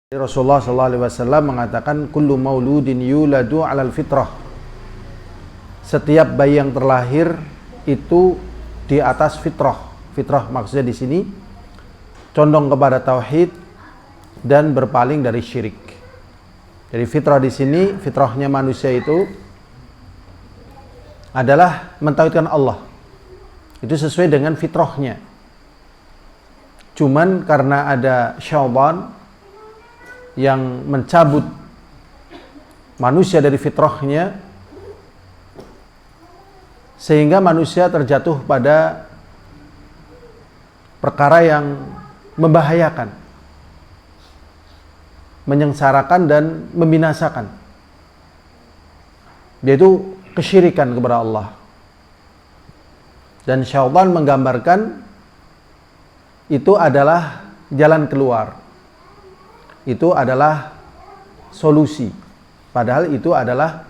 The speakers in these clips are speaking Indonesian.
Rasulullah SAW mengatakan kullu mauludin yuladu 'alal fitrah. Setiap bayi yang terlahir itu di atas fitrah. Fitrah maksudnya di sini condong kepada tauhid dan berpaling dari syirik. Jadi fitrah di sini, fitrahnya manusia itu adalah mentauhidkan Allah. Itu sesuai dengan fitrahnya. Cuman karena ada syaitan yang mencabut manusia dari fitrahnya, sehingga manusia terjatuh pada perkara yang membahayakan, menyengsarakan dan membinasakan, yaitu kesyirikan kepada Allah. Dan syaitan menggambarkan itu adalah jalan keluar, itu adalah solusi, padahal itu adalah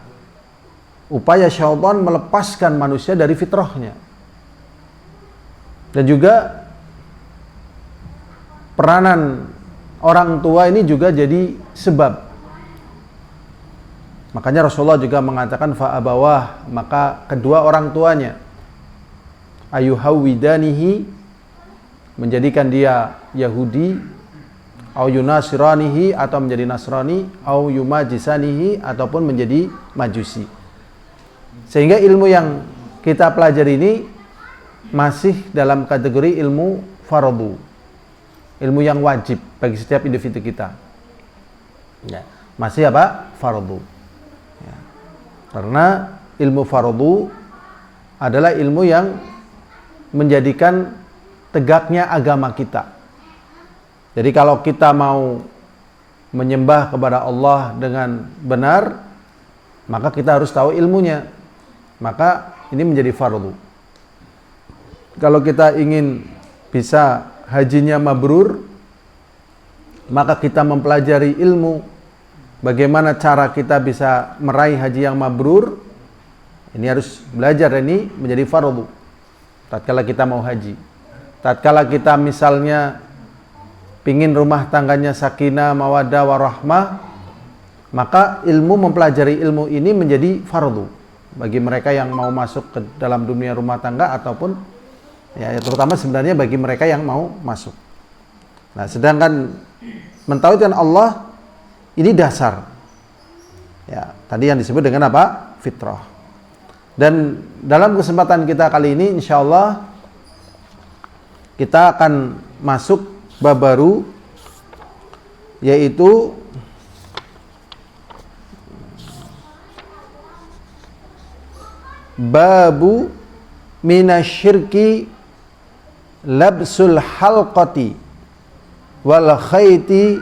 upaya syaitan melepaskan manusia dari fitrahnya. Dan juga peranan orang tua ini juga jadi sebab. Makanya Rasulullah juga mengatakan fa'abawah, maka kedua orang tuanya ayuhawwidanihi, menjadikan dia Yahudi, au yunasiranihi, atau menjadi Nasrani, au yumajisanihi, ataupun menjadi Majusi. Sehingga ilmu yang kita pelajari ini masih dalam kategori ilmu fardu, ilmu yang wajib bagi setiap individu kita. Ya, masih apa? Fardu. Ya. Karena ilmu fardu adalah ilmu yang menjadikan tegaknya agama kita. Jadi kalau kita mau menyembah kepada Allah dengan benar, maka kita harus tahu ilmunya. Maka ini menjadi fardu. Kalau kita ingin bisa hajinya mabrur, maka kita mempelajari ilmu bagaimana cara kita bisa meraih haji yang mabrur. Ini harus belajar, ini menjadi fardu tatkala kita mau haji. Tatkala kita misalnya pingin rumah tangganya sakinah, mawaddah, warahmah, maka ilmu, mempelajari ilmu ini menjadi fardu bagi mereka yang mau masuk ke dalam dunia rumah tangga, ataupun ya terutama sebenarnya bagi mereka yang mau masuk. Nah, sedangkan mentauhidkan Allah ini dasar. Ya, tadi yang disebut dengan apa? Fitrah. Dan dalam kesempatan kita kali ini insyaallah kita akan masuk bab baru, yaitu babu minasyirki labsul halqati wal khayti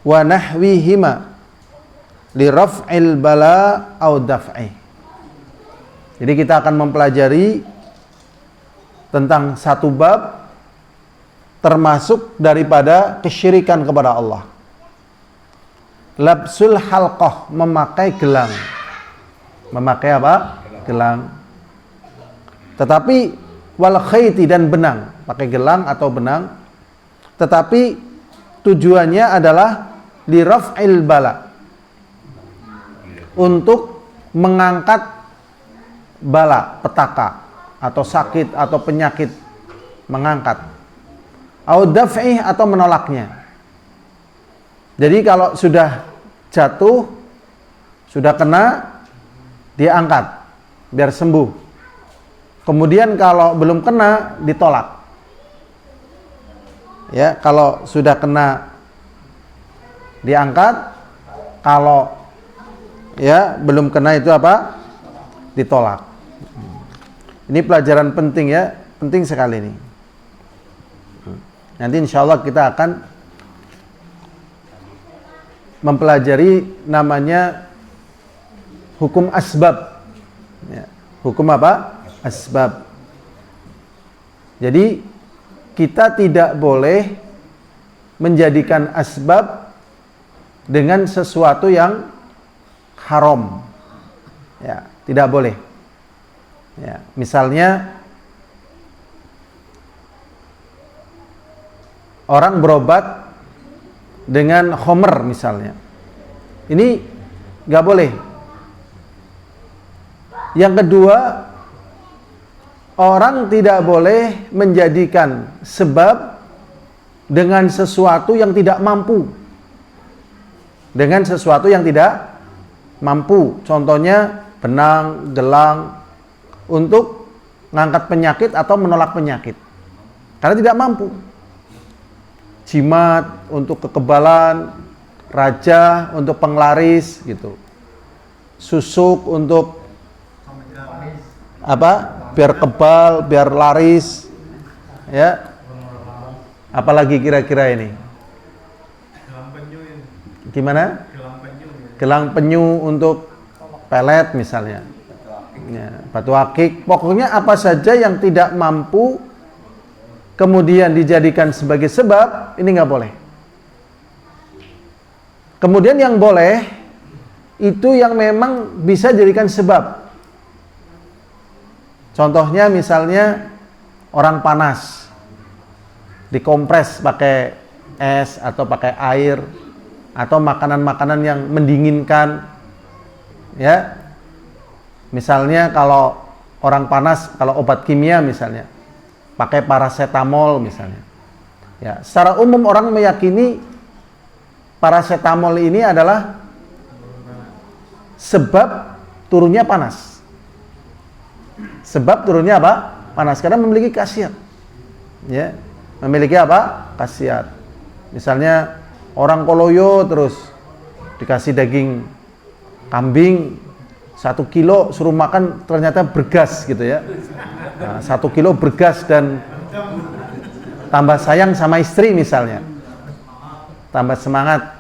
wa nahwihima li raf'il bala au daf'i. Jadi kita akan mempelajari tentang satu bab termasuk daripada kesyirikan kepada Allah. Labsul halqah, memakai gelang. Memakai apa? Gelang. Tetapi wal khayti, dan benang, pakai gelang atau benang. Tetapi tujuannya adalah li raf'il bala, untuk mengangkat bala, petaka atau sakit atau penyakit, mengangkat. Au daf'i, atau menolaknya. Jadi kalau sudah jatuh, sudah kena, dia angkat biar sembuh. Kemudian kalau belum kena, ditolak. Ya, kalau sudah kena diangkat, kalau ya belum kena itu apa? Ditolak. Ini pelajaran penting ya, penting sekali ini. Nanti insya Allah kita akan mempelajari namanya hukum asbab. Ya. Hukum apa? Asbab. Jadi kita tidak boleh menjadikan asbab dengan sesuatu yang haram. Ya, tidak boleh. Ya, misalnya orang berobat dengan khomer misalnya. Ini nggak boleh. Yang kedua, orang tidak boleh menjadikan sebab dengan sesuatu yang tidak mampu. Dengan sesuatu yang tidak mampu. Contohnya benang, gelang untuk ngangkat penyakit atau menolak penyakit. Karena tidak mampu. Jimat untuk kekebalan, raja untuk penglaris gitu. Susuk untuk apa? Biar kebal, biar laris. Ya. Apalagi kira-kira ini? Gimana? Gelang penyu untuk pelet misalnya. Ya, batu akik. Pokoknya apa saja yang tidak mampu kemudian dijadikan sebagai sebab, ini nggak boleh. Kemudian yang boleh itu yang memang bisa dijadikan sebab. Contohnya misalnya orang panas dikompres pakai es atau pakai air atau makanan-makanan yang mendinginkan, ya. Misalnya kalau orang panas, kalau obat kimia misalnya pakai paracetamol misalnya. Ya, secara umum orang meyakini paracetamol ini adalah sebab turunnya panas. Sebab turunnya apa? Panas, karena memiliki khasiat. Ya, memiliki apa? Khasiat. Misalnya orang koloyo terus dikasih daging kambing 1 kilo suruh makan ternyata bergas gitu ya. Nah, 1 kilo bergas dan tambah sayang sama istri misalnya, tambah semangat.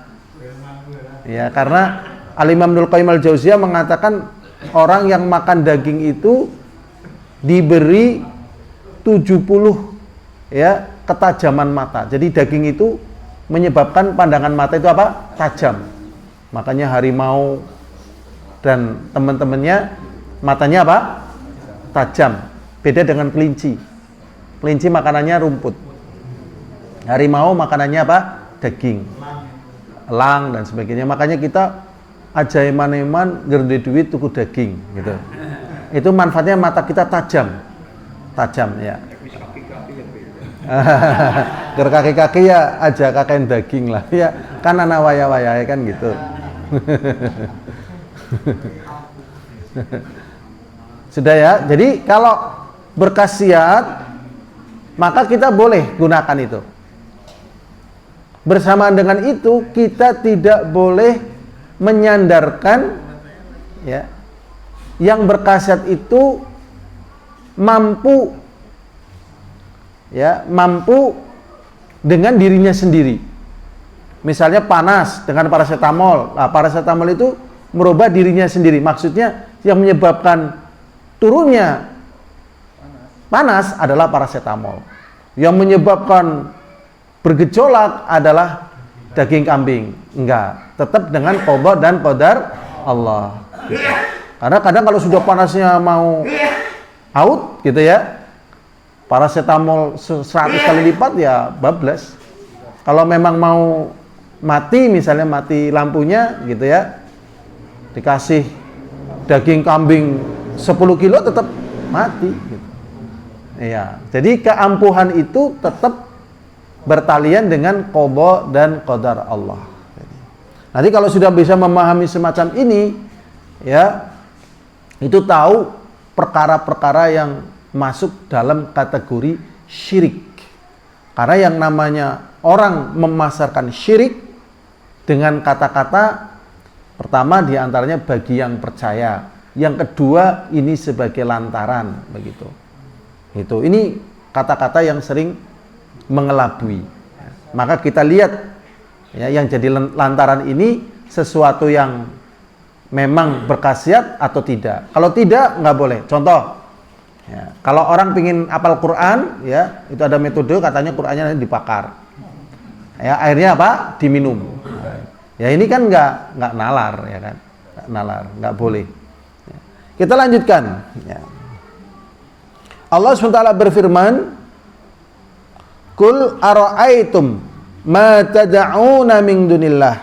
Ya, karena Al-Imam Ibnul Qayyim Al-Jauziyah mengatakan orang yang makan daging itu diberi 70 ya ketajaman mata. Jadi daging itu menyebabkan pandangan mata itu apa? Tajam. Makanya harimau dan teman-temannya matanya apa? Tajam. Beda dengan kelinci. Kelinci makanannya rumput. Harimau makanannya apa? Daging. Elang dan sebagainya. Makanya kita aja eman-eman gede duit tuku daging gitu. Itu manfaatnya mata kita tajam. Tajam ya. Ger kaki-kaki ya aja kakek daging lah ya. Kan anak waya-waya kan gitu. Sudah ya. Jadi kalau berkhasiat maka kita boleh gunakan itu. Bersamaan dengan itu kita tidak boleh menyandarkan ya yang berkhasiat itu mampu dengan dirinya sendiri. Misalnya panas dengan paracetamol. Nah, paracetamol itu merubah dirinya sendiri. Maksudnya yang menyebabkan turunnya panas adalah paracetamol. Yang menyebabkan bergejolak adalah daging kambing. Enggak, tetap dengan qada dan qadar Allah. Gitu. Karena kadang kalau sudah panasnya mau out gitu ya, paracetamol 100 kali lipat ya bablas. Kalau memang mau mati, misalnya mati lampunya gitu ya, dikasih daging kambing 10 kilo tetap mati gitu. Iya, jadi keampuhan itu tetap bertalian dengan qada dan qadar Allah. Nanti kalau sudah bisa memahami semacam ini, ya, itu tahu perkara-perkara yang masuk dalam kategori syirik. Karena yang namanya orang memasarkan syirik dengan kata-kata pertama diantaranya bagi yang percaya, yang kedua ini sebagai lantaran begitu. Itu ini kata-kata yang sering mengelabui. Maka kita lihat ya, yang jadi lantaran ini sesuatu yang memang berkhasiat atau tidak. Kalau tidak nggak boleh. Contoh, ya, kalau orang pingin hafal Quran, ya itu ada metode katanya Qurannya dibakar. Ya airnya apa? Diminum. Ya ini kan nggak nalar, ya kan? Nggak nalar, nggak boleh. Ya. Kita lanjutkan. Ya. Allah SWT berfirman, Kul ara'aitum ma tad'una min dunillah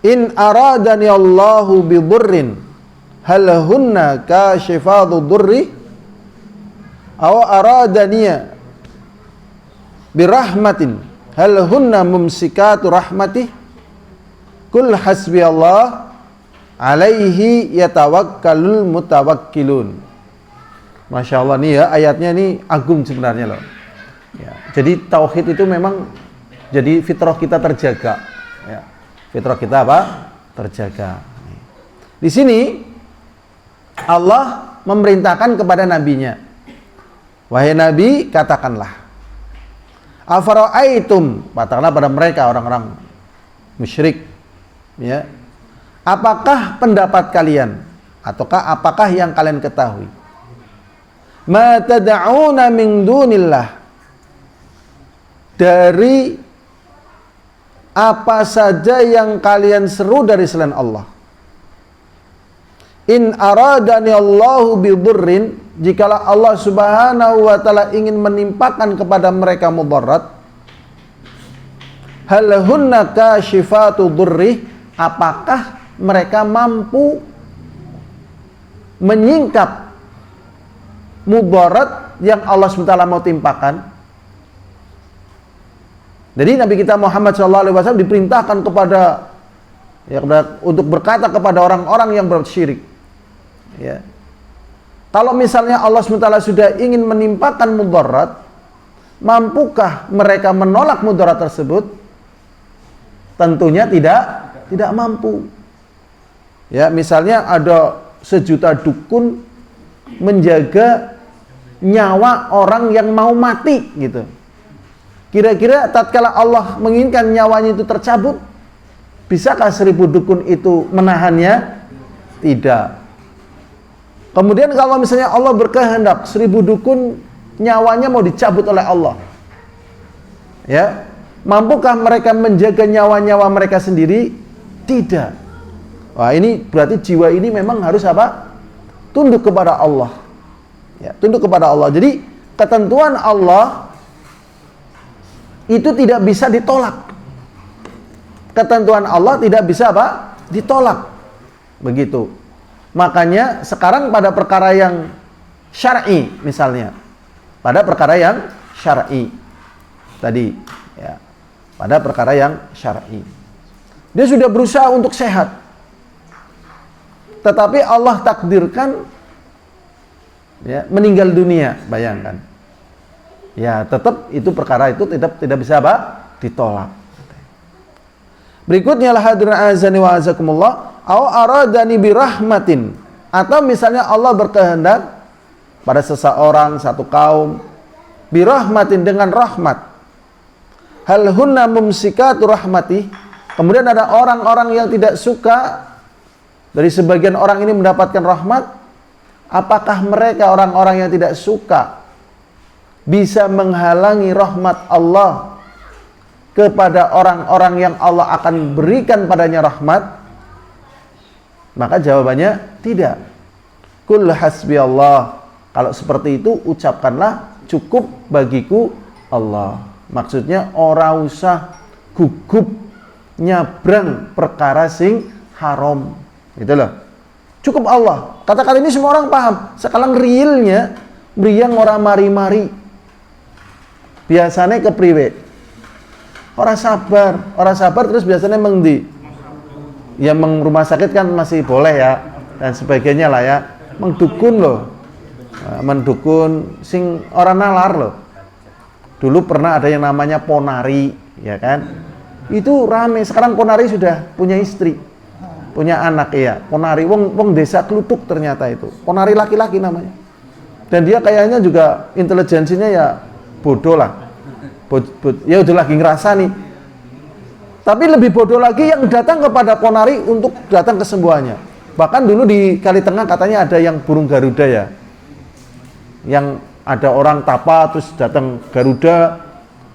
in aradani Allahu bi dhurrin hal hunna kashifatu dhurri aw aradani bi rahmatin hal hunna mumsikatu rahmatih kul hasbi Allah alaihi yatawakkalul mutawakkilun. Masya Allah nih ya, ayatnya ini agung sebenarnya loh ya, jadi tauhid itu memang jadi fitrah kita terjaga ya. Fitrah kita apa? Terjaga. Di sini Allah memerintahkan kepada nabinya, wahai nabi, katakanlah, afara'aitum, katakanlah pada mereka orang-orang musyrik ya, apakah pendapat kalian ataukah apakah yang kalian ketahui, ma tad'una min dunillah, dari apa saja yang kalian seru dari selain Allah. In aradani Allahu bi dhurrin, jikalau Allah Subhanahu wa taala ingin menimpakan kepada mereka mudarat, hal hunna kashifatu dhurri, apakah mereka mampu menyingkap mudarat yang Allah SWT mau timpakan? Jadi Nabi kita Muhammad SAW diperintahkan kepada ya, untuk berkata kepada orang-orang yang bersyirik ya, kalau misalnya Allah SWT sudah ingin menimpakan mudarat, mampukah mereka menolak mudarat tersebut? Tentunya tidak mampu ya. Misalnya ada 1 juta dukun menjaga nyawa orang yang mau mati gitu. Kira-kira tatkala Allah menginginkan nyawanya itu tercabut, bisakah 1000 dukun itu menahannya? Tidak. Kemudian kalau misalnya Allah berkehendak 1000 dukun nyawanya mau dicabut oleh Allah, ya, mampukah mereka menjaga nyawa-nyawa mereka sendiri? Tidak. Wah, ini berarti jiwa ini memang harus apa? Tunduk kepada Allah. Ya, tunduk kepada Allah. Jadi ketentuan Allah itu tidak bisa ditolak. Ketentuan Allah tidak bisa apa? Ditolak. Begitu. Makanya sekarang pada perkara yang syar'i misalnya. Pada perkara yang syar'i tadi ya. Pada perkara yang syar'i. Dia sudah berusaha untuk sehat. Tetapi Allah takdirkan ya, meninggal dunia, bayangkan. Ya, tetap itu perkara itu tidak bisa apa? Ditolak. Berikutnya lah hadirin azani wa azakumullah, au aradani bi rahmatin, atau misalnya Allah berkehendak pada seseorang, satu kaum, bi rahmatin, dengan rahmat. Hal hunna mumsikatu rahmati, kemudian ada orang-orang yang tidak suka dari sebagian orang ini mendapatkan rahmat. Apakah mereka orang-orang yang tidak suka bisa menghalangi rahmat Allah kepada orang-orang yang Allah akan berikan padanya rahmat? Maka jawabannya tidak. Kul hasbi Allah. Kalau seperti itu ucapkanlah cukup bagiku Allah. Maksudnya orang usah gugup nyabrang perkara sing haram. Gitu loh. Cukup Allah. Kata-kata ini semua orang paham. Sekarang realnya mriyang ora mari-mari. Biasanya kepriwe? Orang sabar terus biasanya mengdi. Ya rumah sakit kan masih boleh ya dan sebagainya lah ya. Mendukun loh. Mendukun sing orang nalar loh. Dulu pernah ada yang namanya ponari, ya kan? Itu rame. Sekarang ponari sudah punya istri, punya anak ya. Ponari wong desa Klutuk ternyata itu. Ponari laki-laki namanya. Dan dia kayaknya juga intelijensinya ya bodoh lah. Ya udah lagi ngerasa nih. Tapi lebih bodoh lagi yang datang kepada ponari untuk datang kesembuhannya. Bahkan dulu di Kali Tengah katanya ada yang burung Garuda ya. Yang ada orang tapa terus datang Garuda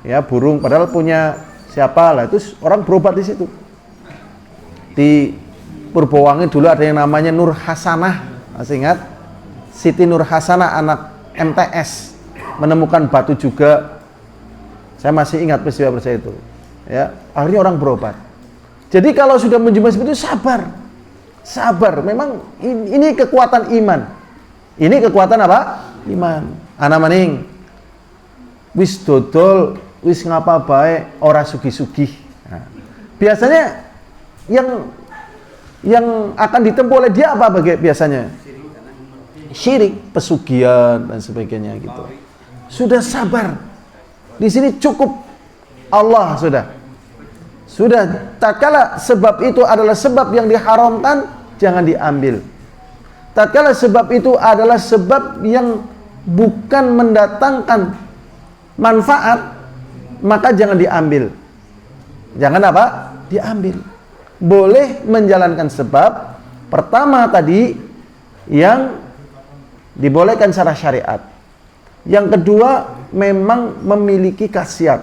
ya, burung, padahal punya siapa lah, itu orang berobat di situ. Di Purbowangi dulu ada yang namanya Nur Hasanah, masih ingat? Siti Nur Hasanah anak MTS menemukan batu juga Saya masih ingat peristiwa itu. Ya, akhirnya orang berobat. Jadi kalau sudah menjumpai seperti itu sabar. Sabar. Memang ini kekuatan iman. Ini kekuatan apa? Iman. Ana maning wis dodol, wis ngapa bae ora sugih-sugih. Nah, biasanya yang akan ditempuh oleh dia apa biasanya? Syirik, pesugihan dan sebagainya gitu. Sudah sabar. Di sini cukup Allah sudah tatkala sebab itu adalah sebab yang diharamkan, jangan diambil. Tatkala sebab itu adalah sebab yang bukan mendatangkan manfaat, maka jangan diambil. Jangan apa? Diambil. Boleh menjalankan sebab pertama tadi yang dibolehkan secara syariat. Yang kedua memang memiliki khasiat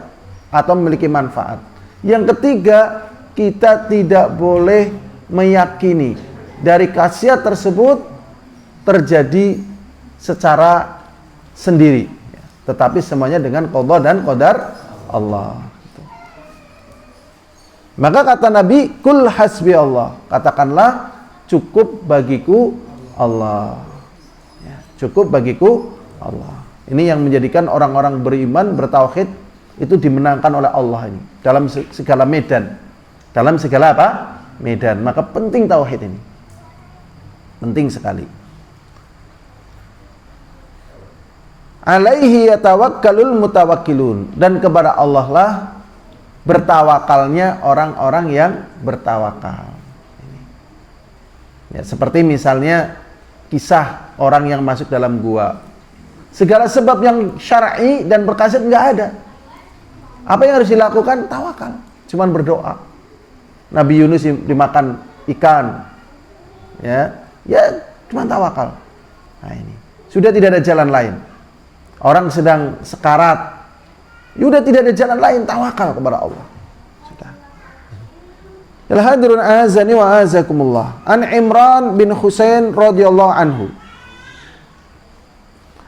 atau memiliki manfaat. Yang ketiga, kita tidak boleh meyakini dari khasiat tersebut terjadi secara sendiri, tetapi semuanya dengan qada dan qadar Allah. Maka kata Nabi, kul hasbi Allah, katakanlah cukup bagiku Allah. Ya, cukup bagiku Allah. Ini yang menjadikan orang-orang beriman, bertauhid itu dimenangkan oleh Allah ini dalam segala medan. Dalam segala apa? Medan. Maka penting tauhid ini. Penting sekali. Alaihi yatawakkalul mutawakkilun, dan kepada Allah lah bertawakalnya orang-orang yang bertawakal. Ya, seperti misalnya kisah orang yang masuk dalam gua. Segala sebab yang syar'i dan berkhasiat nggak ada. Apa yang harus dilakukan? Tawakal. Cuman berdoa. Nabi Yunus dimakan ikan. Ya cuman tawakal. Nah ini. Sudah tidak ada jalan lain. Orang sedang sekarat. Sudah tidak ada jalan lain, tawakal kepada Allah. Sudah. Al-hadirun azani wa azakumullah. An Imran bin Husain radhiyallahu anhu.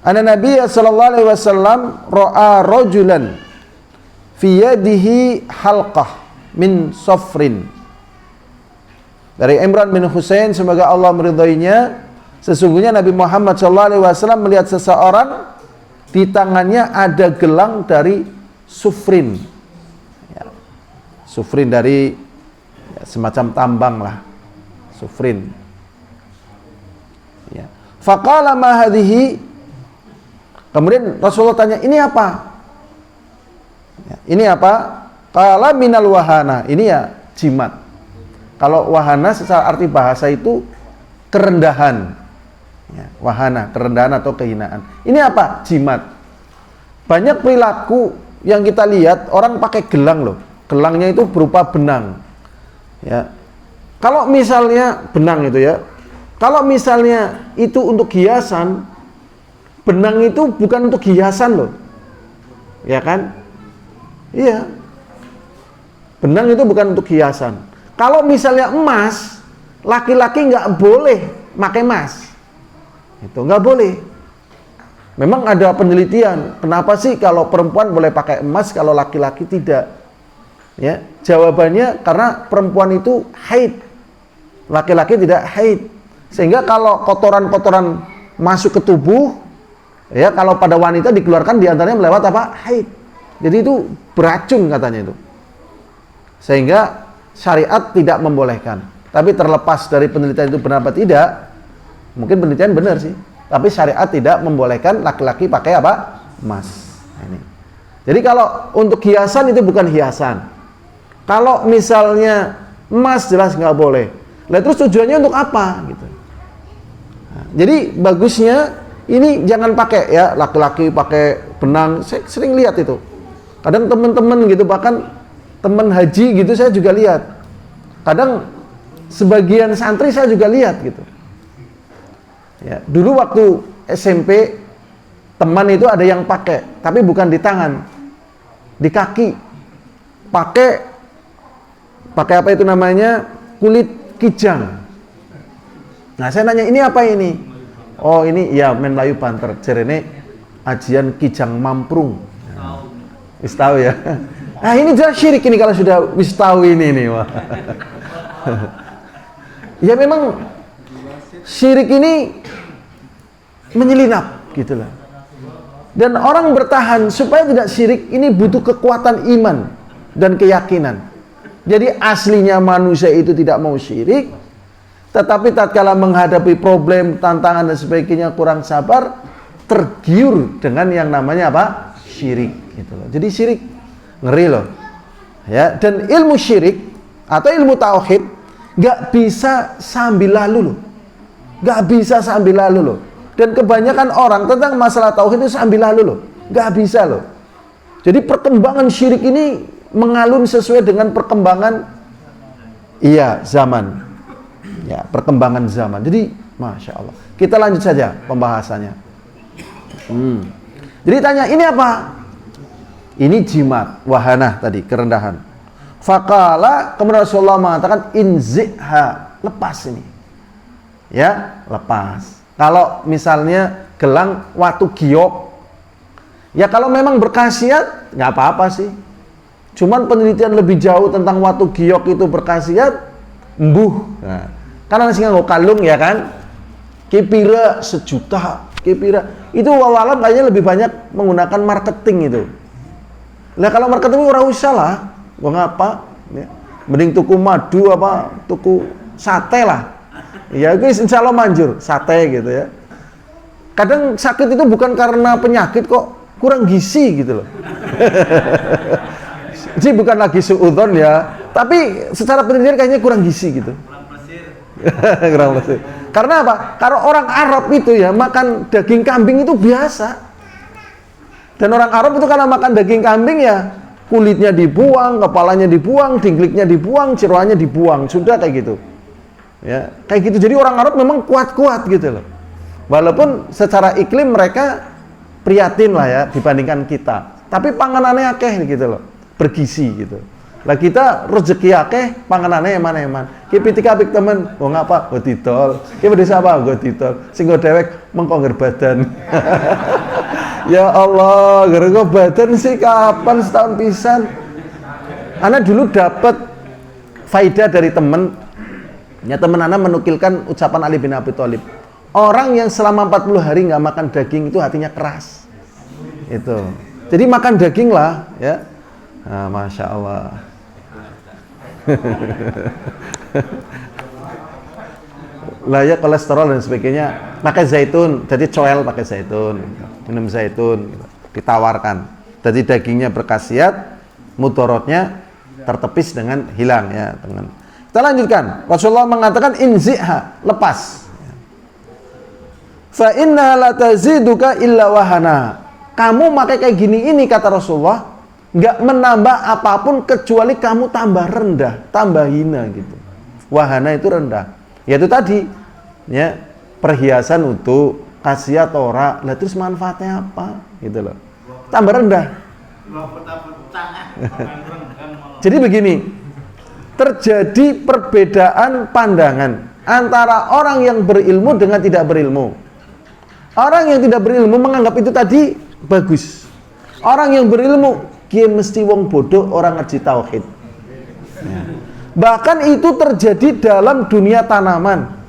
Anna Nabi sallallahu alaihi wasallam ra'a rajulan fi yadihi halqah min safrin. Dari Imran bin Husain, semoga Allah meridhoinya, sesungguhnya Nabi Muhammad sallallahu alaihi wasallam melihat seseorang di tangannya ada gelang dari sufrin. Ya, sufrin dari semacam tambang lah. Sufrin. Ya. Faqala ma hadhihi. Kemudian Rasulullah tanya, ini apa? Ya, ini apa? Qala minal wahana. Ini ya jimat. Kalau wahana secara arti bahasa itu kerendahan. Ya, wahana, kerendahan atau kehinaan. Ini apa? Jimat. Banyak perilaku yang kita lihat orang pakai gelang loh. Gelangnya itu berupa benang. Ya. Kalau misalnya benang itu ya. Kalau misalnya itu untuk hiasan, benang itu bukan untuk hiasan loh. Ya kan? Iya. Benang itu bukan untuk hiasan. Kalau misalnya emas, laki-laki nggak boleh pakai emas. Itu nggak boleh. Memang ada penelitian. Kenapa sih kalau perempuan boleh pakai emas, kalau laki-laki tidak? Ya, jawabannya karena perempuan itu haid, laki-laki tidak haid. Sehingga kalau kotoran-kotoran masuk ke tubuh, ya kalau pada wanita dikeluarkan diantaranya melewat apa? Haid. Jadi itu beracun katanya itu. Sehingga syariat tidak membolehkan. Tapi terlepas dari penelitian itu benar apa tidak, mungkin penelitian benar sih. Tapi syariat tidak membolehkan laki-laki pakai apa? Emas. Ini. Jadi kalau untuk hiasan itu bukan hiasan. Kalau misalnya emas jelas nggak boleh. Lah terus tujuannya untuk apa? Gitu. Nah, jadi bagusnya ini jangan pakai ya, laki-laki pakai benang. Saya sering lihat itu. Kadang teman-teman gitu, bahkan teman haji gitu saya juga lihat. Kadang sebagian santri saya juga lihat gitu. Ya, dulu waktu SMP teman itu ada yang pakai, tapi bukan di tangan, di kaki. Pakai apa itu namanya? Kulit kijang. Nah, saya nanya, ini apa ini? Oh, ini ya men Melayu banter. Jerene ajian kijang mamprung. Wis tahu ya. Nah, ini jelas syirik ini kalau sudah wis tahu ini nih, wah. Ya memang syirik ini menyelinap gitu loh. Dan orang bertahan supaya tidak syirik ini butuh kekuatan iman dan keyakinan. Jadi aslinya manusia itu tidak mau syirik, tetapi tatkala menghadapi problem, tantangan dan sebagainya kurang sabar, tergiur dengan yang namanya apa? Syirik gitu loh. Jadi syirik ngeri loh. Ya, dan ilmu syirik atau ilmu tauhid nggak bisa sambil lalu loh. Nggak bisa sambil lalu loh. Dan kebanyakan orang tentang masalah tauhid itu sambil lalu loh. Nggak bisa loh. Jadi perkembangan syirik ini mengalun sesuai dengan perkembangan zaman. Ya, perkembangan zaman. Jadi, Masya Allah. Kita lanjut saja pembahasannya. Jadi tanya, ini apa? Ini jimat, wahanah tadi, kerendahan. Faqala, kemudian Rasulullah mengatakan, inzi'ha, lepas ini. Ya, lepas. Kalau misalnya gelang watu giok, ya kalau memang berkhasiat, nggak apa-apa sih. Cuman penelitian lebih jauh tentang watu giok itu berkhasiat, Nah, karena masih nggak kalung ya kan, kepira 1 juta, kepira itu wawalam kayaknya lebih banyak menggunakan marketing itu. Lah kalau marketing ora usah lah, gua ngapa? Ya. Mending tuku madu apa, tuku sate lah. Ya itu insya Allah manjur, sate gitu ya. Kadang sakit itu bukan karena penyakit kok, kurang gizi gitu loh. Jadi bukan lagi suudzon ya, tapi secara penelitian kayaknya kurang gizi gitu. Kurang plesir. Karena apa? Karena orang Arab itu ya makan daging kambing itu biasa. Dan orang Arab itu karena makan daging kambing ya kulitnya dibuang, kepalanya dibuang, dingkliknya dibuang, jeroannya dibuang, sudah kayak gitu. Ya, kayak gitu. Jadi orang Arab memang kuat-kuat gitu loh. Walaupun secara iklim mereka prihatin lah ya dibandingkan kita. Tapi panganannya akeh gitu loh, bergizi gitu. Lah kita rezeki akeh, panganannya eman-eman. Ki pitika apik temen, wong apa? Go didol. Ki pedhes apa? Go didol. Sing go dewek mengko ngger badan. Ya Allah, gara-gara badan sih kapan setahun pisan. Ana dulu dapat faidah dari temen. Ya temen ana menukilkan ucapan Ali bin Abi Thalib. Orang yang selama 40 hari nggak makan daging itu hatinya keras. Itu. Jadi makan daging lah, ya. Nah, Masya Allah. Lah ya kolesterol dan sebagainya. Pakai zaitun, jadi coel pakai zaitun. Minum zaitun, gitu. Ditawarkan. Jadi dagingnya berkhasiat, mudorotnya tertepis dengan hilang ya. Kita lanjutkan. Rasulullah mengatakan inzi'ha, lepas. Fa inna la taziduka illa wahana. Kamu pakai kayak gini ini kata Rasulullah, nggak menambah apapun kecuali kamu tambah rendah, tambah hina gitu. Wahana itu rendah. Yaitu tadi, ya perhiasan untuk khasiat ora, lah terus manfaatnya apa? Gitu loh. Tambah rendah. Jadi begini, terjadi perbedaan pandangan antara orang yang berilmu dengan tidak berilmu. Orang yang tidak berilmu menganggap itu tadi bagus. Orang yang berilmu, dia mesti wong bodoh, orang ngerti tauhid. Ya. Bahkan itu terjadi dalam dunia tanaman.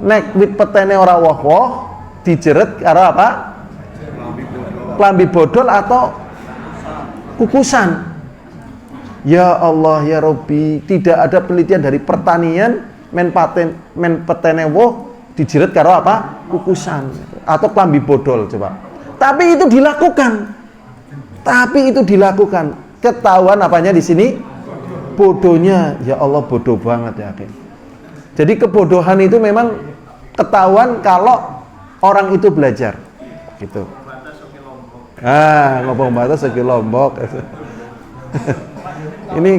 Nek wit petene ora woh-woh, dijeret karo apa? Klambi bodol atau kukusan. Ya Allah ya Rabbi, tidak ada penelitian dari pertanian men petene woh dijeret karo apa? Kukusan atau klambi bodol coba. Tapi itu dilakukan. Ketahuan apanya di sini? Bodohnya. Ya Allah bodoh banget ya. Jadi kebodohan itu memang ketahuan kalau orang itu belajar. Gitu. Ngomong batas segi Lombok. Ini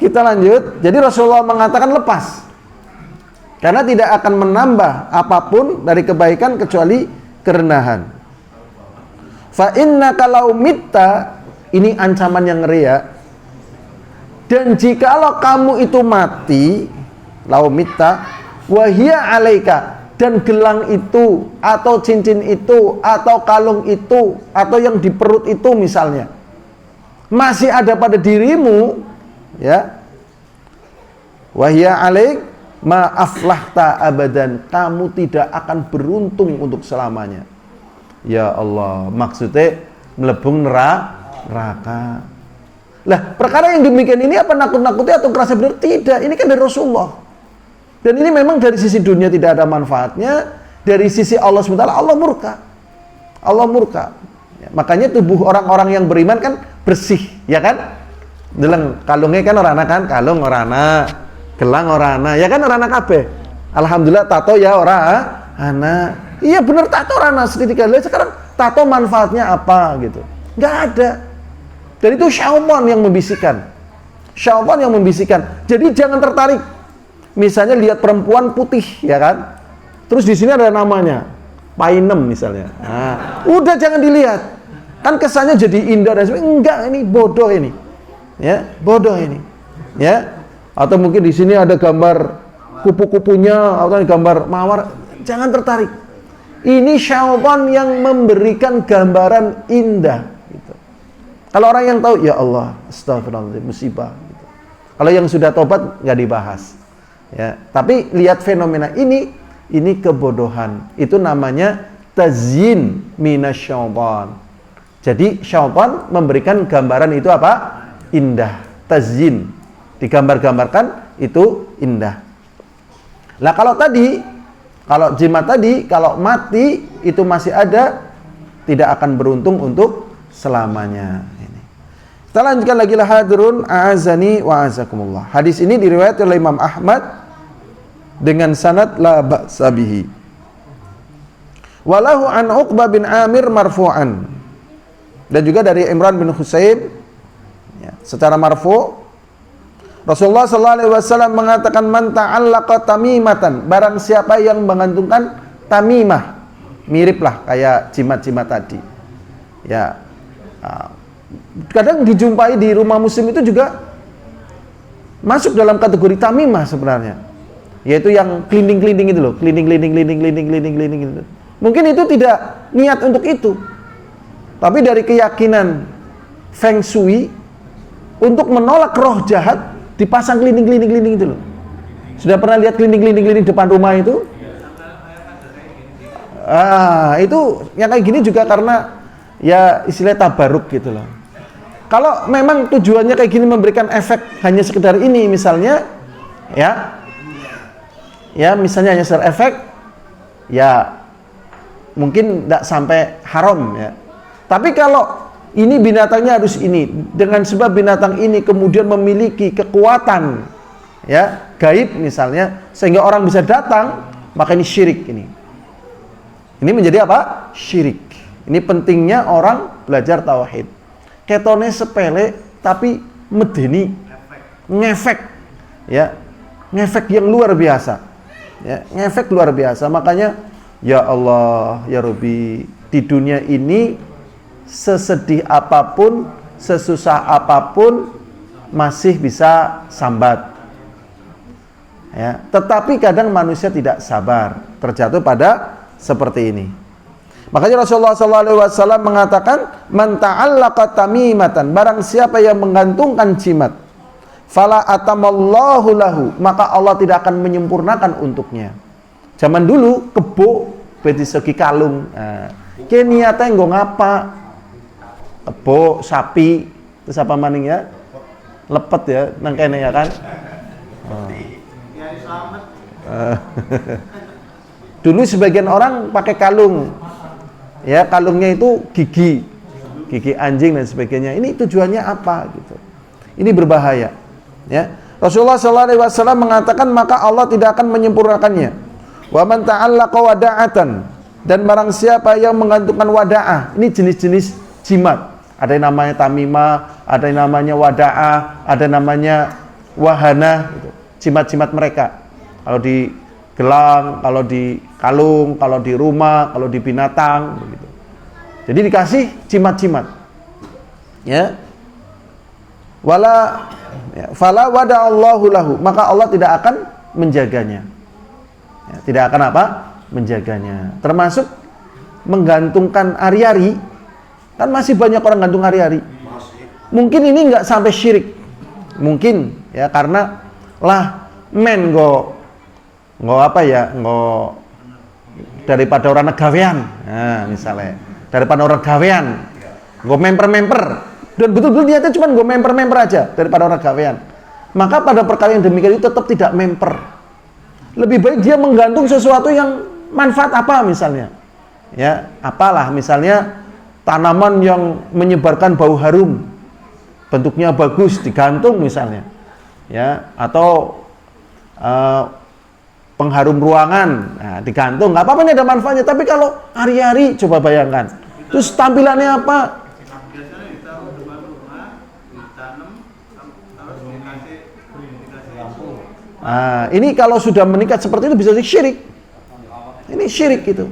kita lanjut. Jadi Rasulullah mengatakan lepas. Karena tidak akan menambah apapun dari kebaikan kecuali kerendahan. Fa inna kalau mitta, ini ancaman yang ngeri ya. Dan jikalau kamu itu mati, lau mitta, wahia alaika, dan gelang itu, atau cincin itu, atau kalung itu, atau yang di perut itu misalnya, masih ada pada dirimu, ya, wahya alaik ma aflahta abadan, kamu tidak akan beruntung untuk selamanya. Ya Allah, maksudnya melebung neraka. Lah, perkara yang demikian ini apa nakut-nakuti atau kerasa benar? Tidak, ini kan dari Rasulullah. Dan ini memang dari sisi dunia tidak ada manfaatnya, dari sisi Allah SWT Allah murka. Allah murka. Ya, makanya tubuh orang-orang yang beriman kan bersih, ya kan? Dalam kalungnya kan orana kan, kalung orana, gelang orana, ya kan orana kabeh. Alhamdulillah tato ya orana. Iya bener tato orana sedikit kali. Sekarang tato manfaatnya apa gitu? Nggak ada. Dan itu syaitan yang membisikkan. Syaitan yang membisikkan. Jadi jangan tertarik. Misalnya lihat perempuan putih, ya kan? Terus di sini ada namanya, Painem misalnya. Nah, udah jangan dilihat. Kan kesannya jadi indah dan sebagainya. Enggak, ini bodoh ini. Ya, bodoh ini. Ya. Atau mungkin di sini ada gambar kupu-kupunya atau gambar mawar. Jangan tertarik. Ini syaitan yang memberikan gambaran indah. Kalau orang yang tahu, ya Allah, astagfirullahaladzim, musibah. Gitu. Kalau yang sudah tobat, nggak dibahas. Ya, tapi lihat fenomena ini kebodohan. Itu namanya tazyin minasyaitan. Jadi syaitan memberikan gambaran itu apa? Indah. Tazyin. Digambar-gambarkan itu indah. Lah kalau jimat tadi, kalau mati itu masih ada, tidak akan beruntung untuk selamanya. Kita lanjutkan lagi lah hadirun a'azani wa a'azakumullah. Hadis ini diriwayatkan oleh Imam Ahmad dengan sanad la ba'sa bihi. Walahu an Uqbah bin Amir marfu'an. Dan juga dari Imran bin Husayn ya, secara marfu' Rasulullah sallallahu alaihi wasallam mengatakan man ta'allaqa tamimatan, barang siapa yang mengantungkan tamimah, miriplah kayak jimat-jimat tadi. Ya. Kadang dijumpai di rumah muslim itu juga masuk dalam kategori tamimah sebenarnya, yaitu yang cleaning itu loh, cleaning gitu. Mungkin itu tidak niat untuk itu, tapi dari keyakinan feng shui untuk menolak roh jahat dipasang cleaning itu loh. Sudah pernah lihat cleaning depan rumah itu? Itu yang kayak gini juga karena ya istilah tabaruk gitu loh. Kalau memang tujuannya kayak gini memberikan efek hanya sekedar ini misalnya, ya misalnya hanya sekedar efek, ya mungkin tidak sampai haram ya. Tapi kalau ini binatangnya harus ini, dengan sebab binatang ini kemudian memiliki kekuatan, ya gaib misalnya, sehingga orang bisa datang, maka ini syirik ini. Ini menjadi apa? Syirik. Ini pentingnya orang belajar tauhid. Ketone sepele tapi medeni, ngefek, ya, ngefek yang luar biasa, ya, ngefek luar biasa. Makanya, ya Allah, ya Rabbi, di dunia ini sesedih apapun, sesusah apapun, masih bisa sambat. Ya, tetapi kadang manusia tidak sabar, terjatuh pada seperti ini. Makanya Rasulullah SAW mengatakan, man ta'allaqa tamimatan, barang siapa yang menggantungkan jimat, fala atamallahu lahu, maka Allah tidak akan menyempurnakan untuknya. Zaman dulu kebo beti segi kalung. Ki niate nggo ngapa? Kebo, sapi, terus apa maning ya? Lepet ya, nang kene ya kan? Dulu sebagian orang pakai kalung. Ya, kalungnya itu gigi anjing dan sebagainya. Ini tujuannya apa gitu? Ini berbahaya. Ya, Rasulullah SAW mengatakan maka Allah tidak akan menyempurnakannya. Wa man ta'allaqa wada'atan, dan barang siapa yang menggantungkan wada'ah, ini jenis-jenis jimat. Ada yang namanya tamimah, ada yang namanya wada'ah, ada namanya wahana, gitu. Jimat-jimat mereka. Kalau di gelang, kalau di kalung, kalau di rumah, kalau di binatang, begitu. Jadi dikasih jimat-jimat. Ya. Fala wada'allahu lahu, maka Allah tidak akan menjaganya. Ya, tidak akan apa? menjaganya. Termasuk menggantungkan ari-ari, kan masih banyak orang gantung ari-ari. Mungkin ini nggak sampai syirik, mungkin ya, karena lah men go apa ya, go daripada orang gawean, nah misalnya daripada orang gawean, go memper-memper, dan betul-betul niatnya cuma go memper-memper aja daripada orang gawean, maka pada perkara yang demikian itu tetap tidak memper. Lebih baik dia menggantung sesuatu yang manfaat apa misalnya, ya apalah misalnya tanaman yang menyebarkan bau harum, bentuknya bagus, digantung misalnya, ya, atau pengharum ruangan, nah, digantung, nggak apa-apa, ini ada manfaatnya. Tapi kalau hari-hari, coba bayangkan, terus tampilannya apa? Biasanya ditaruh depan rumah, ditanam, terus dikasih lampu. Nah, ini kalau sudah meningkat seperti itu bisa syirik. Ini syirik itu.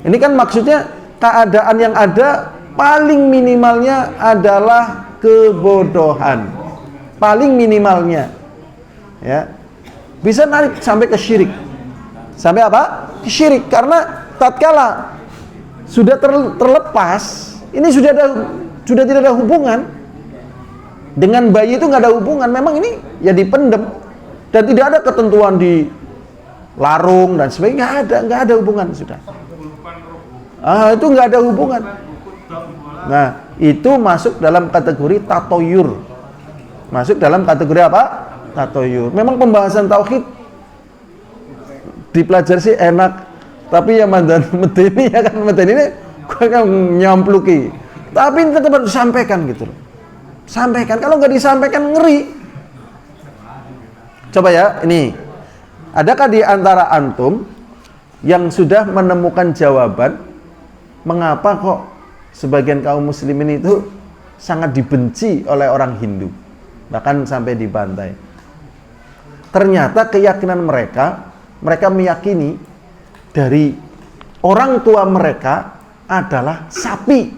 Ini kan maksudnya keadaan yang ada paling minimalnya adalah kebodohan, paling minimalnya, ya, bisa narik sampai ke syirik. Sampai apa? Ke syirik. Karena tatkala sudah terlepas, ini sudah tidak ada hubungan dengan bayi, itu nggak ada hubungan. Memang ini ya dipendem dan tidak ada ketentuan di larung dan sebagainya, nggak ada hubungan sudah. Itu nggak ada hubungan. Nah, itu masuk dalam kategori tatoyur. Masuk dalam kategori apa? Tatoyur. Memang pembahasan tauhid dipelajari sih enak, tapi yang medeni ya kan, medeni ini kan nyampluki. Tapi tetap harus disampaikan gitu loh. Sampaikan. Kalau nggak disampaikan ngeri. Coba ya, ini. Adakah di antara antum yang sudah menemukan jawaban mengapa kok sebagian kaum muslimin itu sangat dibenci oleh orang Hindu, bahkan sampai dibantai? Ternyata keyakinan mereka meyakini dari orang tua mereka adalah sapi.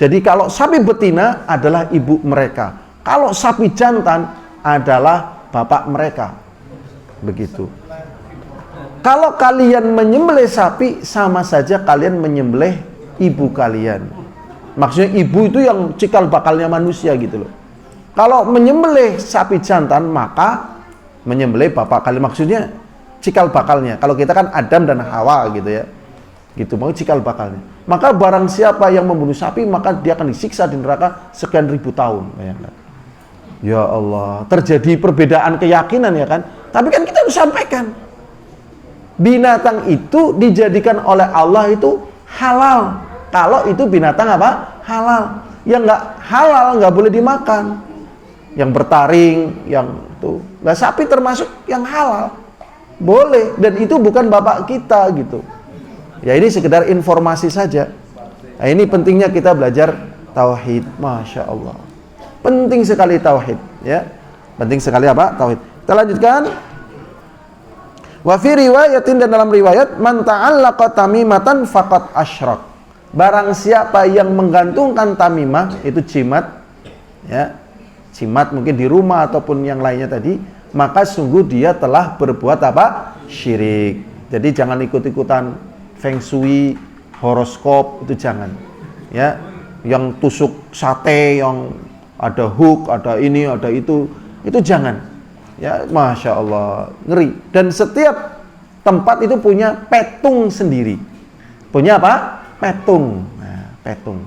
Jadi kalau sapi betina adalah ibu mereka, kalau sapi jantan adalah bapak mereka. Begitu. Kalau kalian menyembelih sapi, sama saja kalian menyembelih ibu kalian. Maksudnya ibu itu yang cikal bakalnya manusia gitu loh. Kalau menyembelih sapi jantan, maka menyembelih bapak kalian. Maksudnya cikal bakalnya. Kalau kita kan Adam dan Hawa gitu ya. Gitu, mau cikal bakalnya. Maka barang siapa yang membunuh sapi, maka dia akan disiksa di neraka sekian ribu tahun. Bayangkan. Ya Allah, terjadi perbedaan keyakinan ya kan. Tapi kan kita harus sampaikan. Binatang itu dijadikan oleh Allah itu halal. Kalau itu binatang apa? Halal. Yang nggak halal nggak boleh dimakan. Yang bertaring, yang itu. Nah, sapi termasuk yang halal. Boleh, dan itu bukan bapak kita gitu. Ya, ini sekedar informasi saja. Nah, ini pentingnya kita belajar tauhid. Masya Allah. Penting sekali tauhid, ya. Penting sekali apa? Tauhid. Kita lanjutkan. Wa fi riwayatin, dan dalam riwayat, man ta'allaqa tamimatan faqad asyrak. Barang siapa yang menggantungkan tamimah, itu jimat, ya. Jimat mungkin di rumah ataupun yang lainnya tadi, maka sungguh dia telah berbuat apa? Syirik. Jadi jangan ikut-ikutan feng shui, horoskop, itu jangan. Ya, yang tusuk sate, yang ada hook, ada ini, ada itu jangan. Ya, Masya Allah, ngeri. Dan setiap tempat itu punya petung sendiri. Punya apa? Petung. Nah, petung.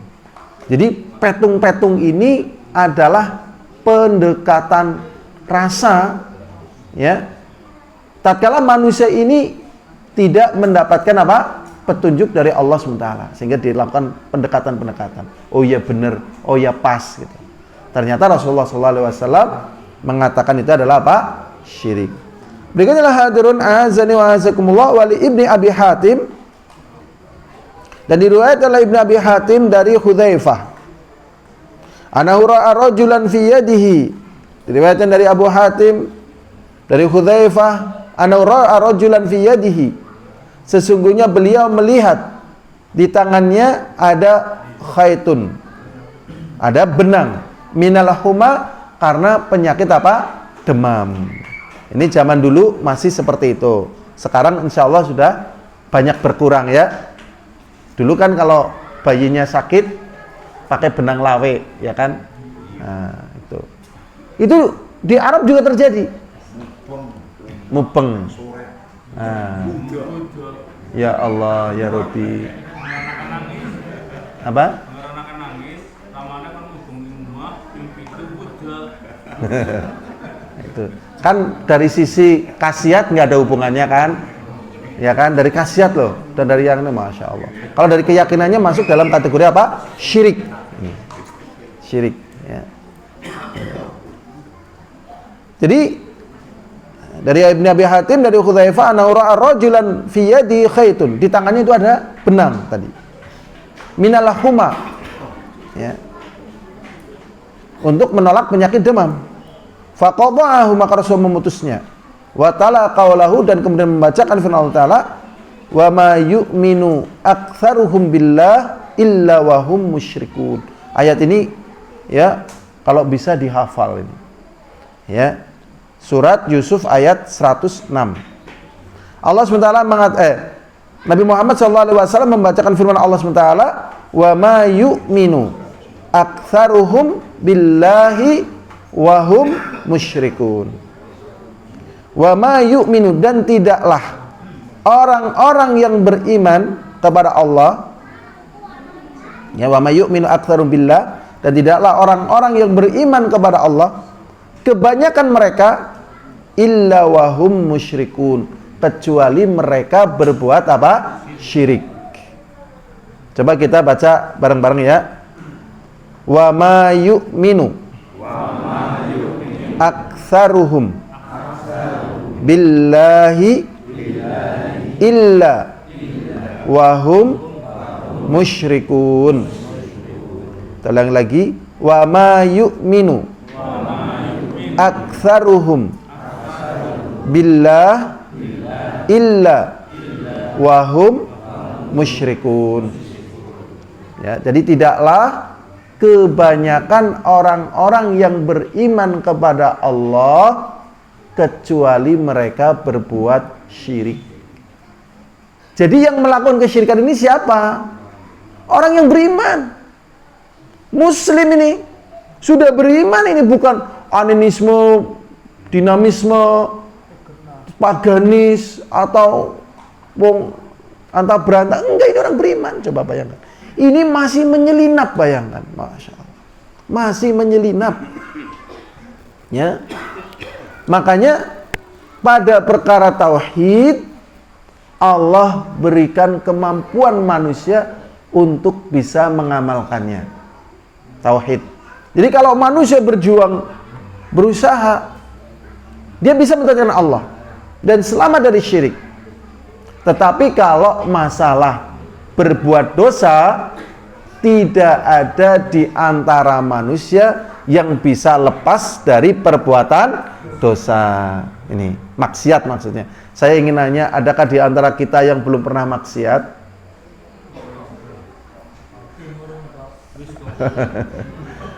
Jadi petung-petung ini adalah pendekatan rasa, ya. Tatkala manusia ini tidak mendapatkan apa? Petunjuk dari Allah SWT, sehingga dilakukan pendekatan-pendekatan. Oh ya benar, oh ya pas gitu. Ternyata Rasulullah SAW mengatakan itu adalah apa? Syirik. Berikutnya hadirun azani wa azakumullah wali ibni Abi Hatim, dan diriwayatkan oleh Ibnu Abi Hatim dari Hudzaifah, anahu ra'a rajulan fi yadihi. Diriwayatkan dari Abu Hatim dari Hudzaifah, anahu ra'a rajulan fi yadihi. Sesungguhnya beliau melihat di tangannya ada khaitun, ada benang, minal huma, karena penyakit apa? Demam. Ini zaman dulu masih seperti itu. Sekarang insya Allah sudah banyak berkurang ya. Dulu kan kalau bayinya sakit pakai benang lawe, ya kan? Nah, itu di Arab juga terjadi. Mubeng. Nah. Ya Allah, ya Rabbi. Apa? Itu kan dari sisi khasiat nggak ada hubungannya kan, ya kan, dari khasiat loh, dan dari yang ini Masya Allah. Kalau dari keyakinannya masuk dalam kategori apa? Syirik. Syirik ya. Jadi dari Ibnu Abi Hatim, dari Hudzaifah, anna ra'a rajulan fi yadi khaitun, di tangannya itu ada benang tadi, minal huma ya, untuk menolak penyakit demam. Faqada'ahu, maka Rasul memutusnya. Wa tala qaulahu, dan kemudian membacakan firman Allah Ta'ala, wa ma yu'minu aktsaruhum billah illa wa hum musyrikun. Ayat ini ya, kalau bisa dihafal ini. Ya. Surat Yusuf ayat 106. Allah SWT Nabi Muhammad SAW membacakan firman Allah SWT, wa ma yu'minu aktsaruhum billahi wa hum musyrikun. Wa ma yu'minu, dan tidaklah orang-orang yang beriman kepada Allah, ya, wa ma yu'minu aktsaruhum billah, dan tidaklah orang-orang yang beriman kepada Allah, kebanyakan mereka, illa wa hum musyrikun, kecuali mereka berbuat apa? Syirik. Coba kita baca bareng-bareng ya. Wa ma yu'minu aktsaruhum billahi illa wa hum musyrikun. Ulang lagi, wa ma yu'minu aktsaruhum billah illa wa hum musyrikun. Ya, jadi tidaklah kebanyakan orang-orang yang beriman kepada Allah kecuali mereka berbuat syirik. Jadi yang melakukan kesyirikan ini siapa? Orang yang beriman. Muslim ini sudah beriman, ini bukan animisme, dinamisme, paganis atau antah berantah. Enggak, ini orang beriman. Coba bayangkan. Ini masih menyelinap, bayangkan. Masya Allah. Masih menyelinap. Ya. Makanya pada perkara tauhid, Allah berikan kemampuan manusia untuk bisa mengamalkannya. Tauhid. Jadi kalau manusia berjuang, berusaha, dia bisa mentauhidkan Allah dan selamat dari syirik. Tetapi kalau masalah berbuat dosa, tidak ada di antara manusia yang bisa lepas dari perbuatan dosa. Ini maksiat maksudnya. Saya ingin nanya, adakah di antara kita yang belum pernah maksiat?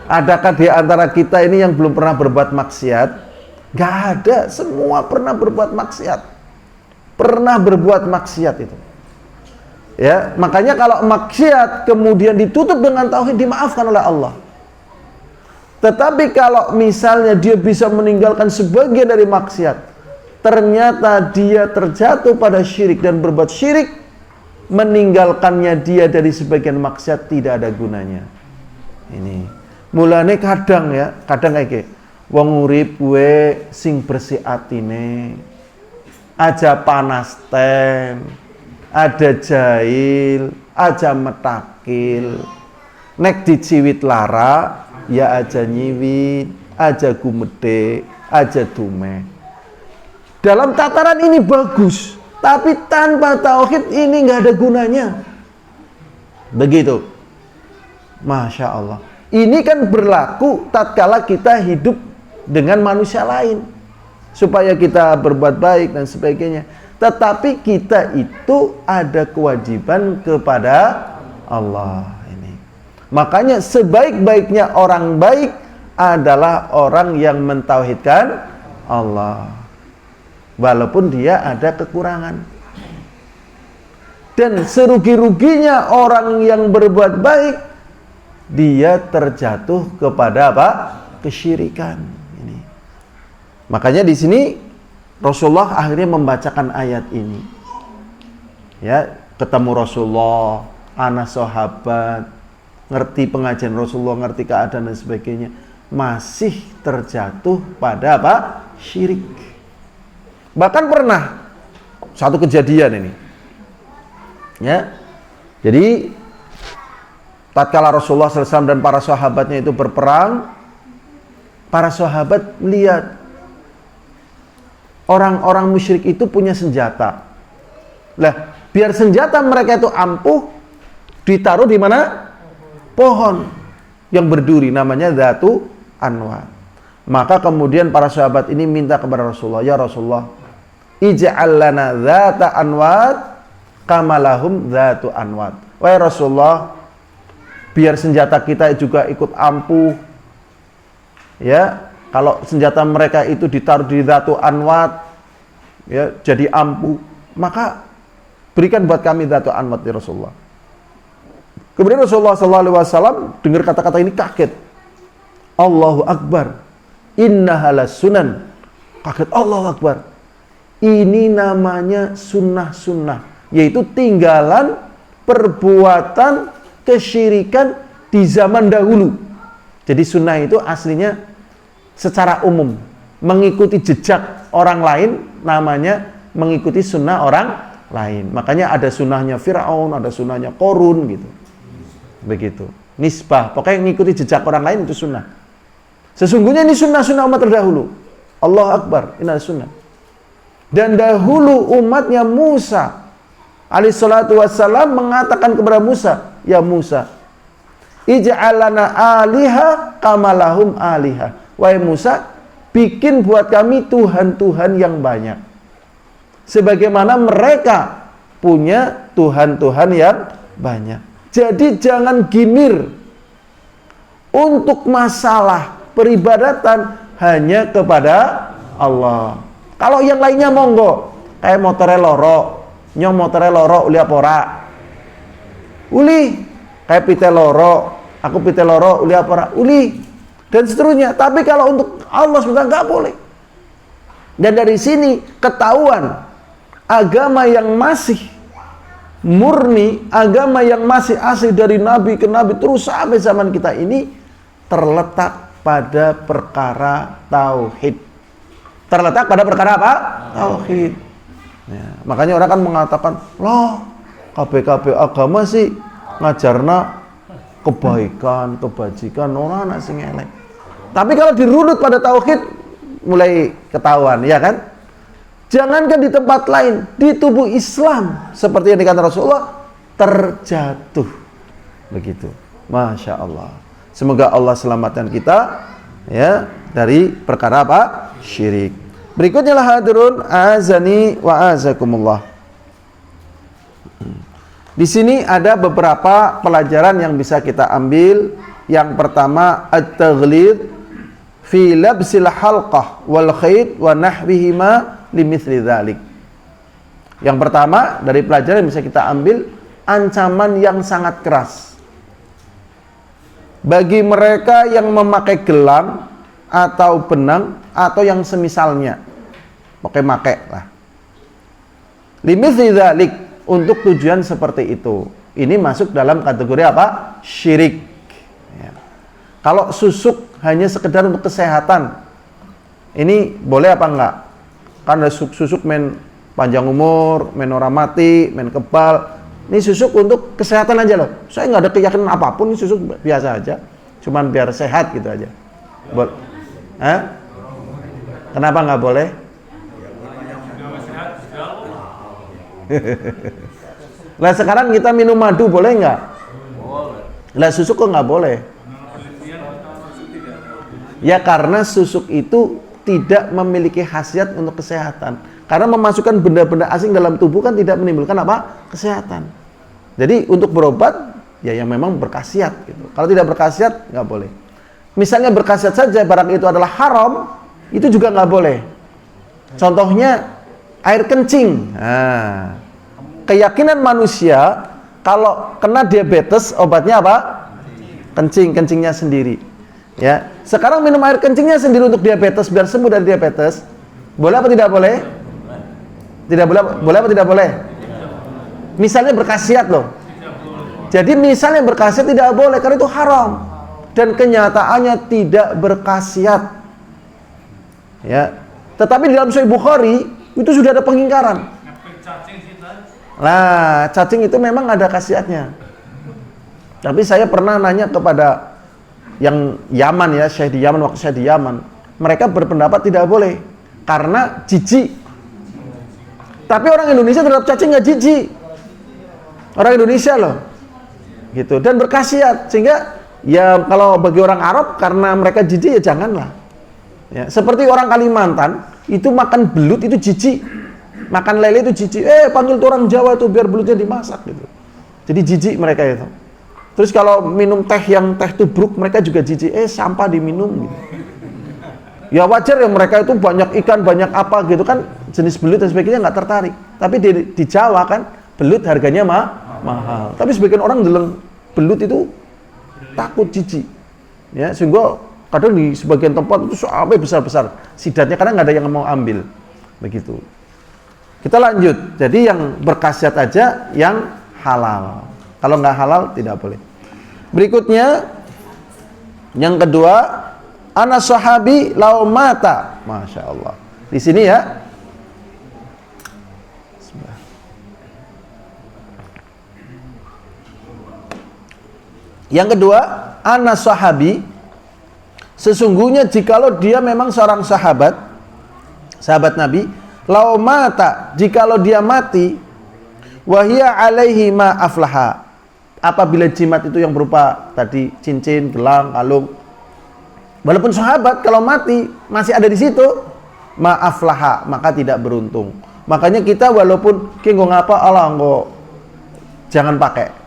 Adakah di antara kita ini yang belum pernah berbuat maksiat? Gak ada, semua pernah berbuat maksiat. Pernah berbuat maksiat itu. Ya, makanya kalau maksiat kemudian ditutup dengan tauhid, dimaafkan oleh Allah. Tetapi kalau misalnya dia bisa meninggalkan sebagian dari maksiat, ternyata dia terjatuh pada syirik dan berbuat syirik, meninggalkannya dia dari sebagian maksiat tidak ada gunanya. Ini mulane kadang ya, kadang kayak wong urip we sing bersih atine, aja panas ten, ada jahil, aja metakil, nek diciwit lara, ya aja nyiwit, aja gumede, aja dume. Dalam tataran ini bagus, tapi tanpa tauhid ini nggak ada gunanya. Begitu. Masya Allah. Ini kan berlaku tatkala kita hidup dengan manusia lain, supaya kita berbuat baik dan sebagainya. Tetapi kita itu ada kewajiban kepada Allah ini. Makanya sebaik-baiknya orang baik adalah orang yang mentauhidkan Allah, walaupun dia ada kekurangan. Dan serugi-ruginya orang yang berbuat baik, dia terjatuh kepada apa? Kesyirikan. Ini. Makanya di sini Rasulullah akhirnya membacakan ayat ini. Ya, ketemu Rasulullah, anak sahabat, ngerti pengajian Rasulullah, ngerti keadaan dan sebagainya, masih terjatuh pada apa? Syirik. Bahkan pernah satu kejadian ini. Ya. Jadi tatkala Rasulullah SAW dan para sahabatnya itu berperang, para sahabat melihat orang-orang musyrik itu punya senjata. Lah, biar senjata mereka itu ampuh, ditaruh di mana? Pohon yang berduri, namanya Dzatu Anwat. Maka kemudian para sahabat ini minta kepada Rasulullah, ya Rasulullah, ij'al lana Dzata Anwat kama lahum Dzatu Anwat. Wahai Rasulullah, biar senjata kita juga ikut ampuh. Ya, kalau senjata mereka itu ditaruh di Dzatu Anwat, ya, jadi ampuh, maka berikan buat kami Dzatu Anwat ya Rasulullah. Kemudian Rasulullah SAW dengar kata-kata ini kaget. Allahu Akbar, innahala sunan. Kaget, Allahu Akbar. Ini namanya sunnah-sunnah, yaitu tinggalan perbuatan kesyirikan di zaman dahulu. Jadi sunnah itu aslinya secara umum mengikuti jejak orang lain, namanya mengikuti sunnah orang lain. Makanya ada sunnahnya Fir'aun, ada sunnahnya Qorun gitu. Begitu. Nisbah, pokoknya mengikuti jejak orang lain itu sunnah. Sesungguhnya ini sunnah-sunnah umat terdahulu. Allah Akbar, ini sunnah. Dan dahulu umatnya Musa alaihi salatu wassalam mengatakan kepada Musa, ya Musa, ij'al lana aliha kama lahum aliha. Wahai Musa, bikin buat kami Tuhan-Tuhan yang banyak, sebagaimana mereka punya Tuhan-Tuhan yang banyak. Jadi jangan gimir untuk masalah peribadatan hanya kepada Allah. Kalau yang lainnya monggo, kayak motore loro, nyong motore loro uli apa ora? Uli, kayak pite loro, aku pite loro uli apa ora? Uli, dan seterusnya. Tapi kalau untuk Allah SWT nggak boleh. Dan dari sini ketahuan agama yang masih murni, agama yang masih asli dari nabi ke nabi terus sampai zaman kita ini, terletak pada perkara tauhid. Terletak pada perkara apa? Tauhid. Ya, makanya orang kan mengatakan, loh, kabeh-kabeh agama sih ngajarna kebaikan, kebajikan, orang anak sing elek. Tapi kalau dirunut pada tauhid, mulai ketahuan, ya kan? Jangankan di tempat lain, di tubuh Islam, seperti yang dikatakan Rasulullah, terjatuh. Begitu. Masya Allah. Semoga Allah selamatkan kita, ya, dari perkara apa? Syirik. Berikutnya lah hadirun, azani wa azakumullah. Di sini ada beberapa pelajaran yang bisa kita ambil. Yang pertama, at-taghlid fi labsil halqah wal khayt wa nahwihima limithli dzalik. Yang pertama dari pelajaran yang bisa kita ambil, ancaman yang sangat keras bagi mereka yang memakai gelang atau benang atau yang semisalnya. Pakai lah. Limithli dzalik, untuk tujuan seperti itu. Ini masuk dalam kategori apa? Syirik. Ya. Kalau susuk hanya sekedar untuk kesehatan, ini boleh apa enggak? Kan ada susuk men panjang umur, men orang mati, men kebal. Ini susuk untuk kesehatan aja loh. Saya nggak ada keyakinan apapun, ini susuk biasa aja. Cuman biar sehat gitu aja. Kenapa nggak boleh? Lah sekarang kita minum madu boleh nggak? Lah susuk kok nggak boleh? Ya karena susuk itu tidak memiliki khasiat untuk kesehatan. Karena memasukkan benda-benda asing dalam tubuh kan tidak menimbulkan apa? Kesehatan. Jadi untuk berobat ya yang memang berkhasiat gitu. Kalau tidak berkhasiat nggak boleh. Misalnya berkhasiat saja barang itu adalah haram, itu juga nggak boleh. Contohnya air kencing. Nah, keyakinan manusia kalau kena diabetes obatnya apa? Kencingnya sendiri. Ya, sekarang minum air kencingnya sendiri untuk diabetes biar sembuh dari diabetes, boleh apa tidak boleh? Tidak boleh, boleh apa tidak boleh? Misalnya berkhasiat loh. Jadi misalnya berkhasiat tidak boleh karena itu haram dan kenyataannya tidak berkhasiat. Ya, tetapi di dalam Sahih Bukhari itu sudah ada pengingkaran. Nah, cacing itu memang ada khasiatnya. Tapi saya pernah nanya kepada yang Yaman ya, Syekh di Yaman, waktu saya di Yaman, mereka berpendapat tidak boleh karena jijik. Tapi orang Indonesia terhadap cacing nggak jijik. Orang Indonesia loh, gitu, dan berkhasiat sehingga ya kalau bagi orang Arab karena mereka jijik ya janganlah. Ya, seperti orang Kalimantan itu makan belut itu jijik, makan lele itu jijik. Panggil tuh orang Jawa tuh biar belutnya dimasak gitu. Jadi jijik mereka itu. Terus kalau minum teh yang teh tubruk mereka juga jijik. Sampah diminum gitu. Ya wajar ya mereka itu banyak ikan banyak apa gitu kan jenis belut dan sebagainya nggak tertarik. Tapi di Jawa kan belut harganya mahal. Tapi sebagian orang deleng belut itu takut jijik. Ya sehingga kadang di sebagian tempat itu sampai besar-besar sidatnya karena nggak ada yang mau ambil begitu. Kita lanjut. Jadi yang berkhasiat aja yang halal. Kalau nggak halal tidak boleh. Berikutnya yang kedua, ana sahabi lau mata. Masya Allah. Di sini ya. Yang kedua, ana sahabi, sesungguhnya jikalau dia memang seorang sahabat Nabi, lau mata, jikalau dia mati, wahia alaihi ma aflaha, apabila jimat itu yang berupa tadi cincin, gelang, kalung, walaupun sahabat kalau mati masih ada di situ, ma aflaha, maka tidak beruntung. Makanya kita walaupun kenggo ngapa Allah engko jangan pakai.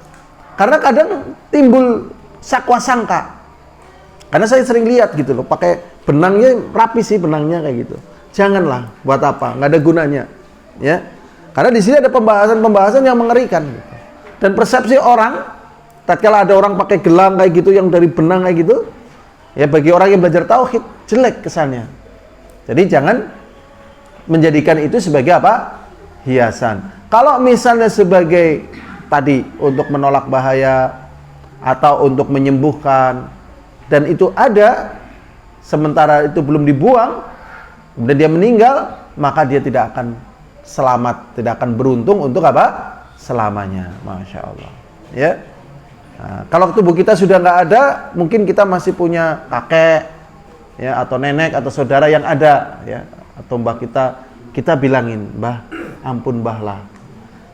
Karena kadang timbul sakwa sangka. Karena saya sering lihat gitu loh, pakai benangnya rapi sih benangnya kayak gitu. Janganlah, buat apa? Nggak ada gunanya, ya. Karena di sini ada pembahasan yang mengerikan. Gitu. Dan persepsi orang, tatkala ada orang pakai gelang kayak gitu yang dari benang kayak gitu, ya bagi orang yang belajar tauhid jelek kesannya. Jadi jangan menjadikan itu sebagai apa? Hiasan. Kalau misalnya sebagai tadi untuk menolak bahaya atau untuk menyembuhkan dan itu ada sementara itu belum dibuang kemudian dia meninggal, maka dia tidak akan selamat, tidak akan beruntung untuk apa? Selamanya. Masya Allah ya. Nah, kalau tubuh kita sudah nggak ada, mungkin kita masih punya kakek ya, atau nenek atau saudara yang ada ya, atau mbah kita bilangin, mbah ampun mbah lah.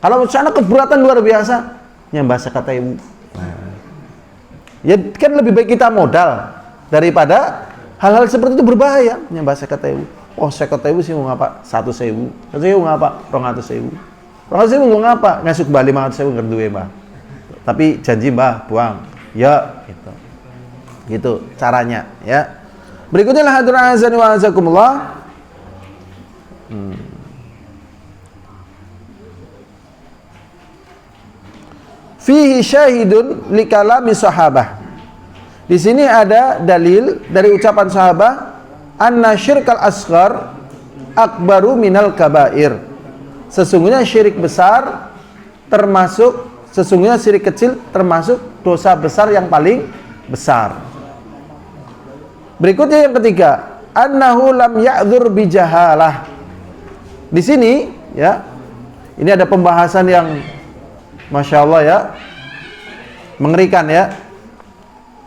Kalau sana keberatan luar biasa, nyambah sekata ibu. Nah, ya kan lebih baik kita modal daripada hal-hal seperti itu berbahaya. Nyambah sekata ibu. Oh sekata ibu sih mau ngapa? 1.000. 1.000 ngapa? 200.000. 200.000 mau ngapa? Ngasuk balik 500.000 ngerduwe mbah. Tapi janji mbah buang. Ya gitu. Gitu caranya ya. Berikutnya lah hadirin azani wa azakumullah. Fihi syahidun li kalami sahabah. Di sini ada dalil dari ucapan sahabat, anna syirkal asghar akbaru minal kabair. Sesungguhnya syirik besar termasuk, sesungguhnya syirik kecil termasuk dosa besar yang paling besar. Berikutnya yang ketiga, annahu lam ya'dzur bijahalah. Di sini ya, ini ada pembahasan yang Masya Allah ya, mengerikan ya.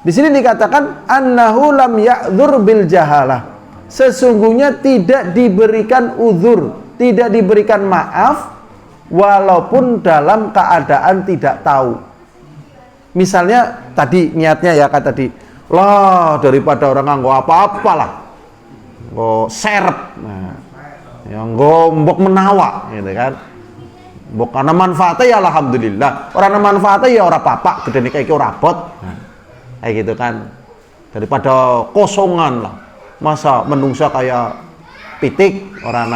Di sini dikatakan annahu lam ya'dzur bil jahalah. Sesungguhnya tidak diberikan uzur, tidak diberikan maaf walaupun dalam keadaan tidak tahu. Misalnya tadi niatnya ya kata tadi, lah daripada orang nganggo apa-apa lah, nggo serep, nah, yang gombok menawa, gitu kan. Bukan manfaatnya ya alhamdulillah. Orang manfaatnya ya ora apa-apa, gede nih kayak ora bot. Nah, kayak gitu kan. Daripada kosongan lah. Masa menungsa kayak pitik, orang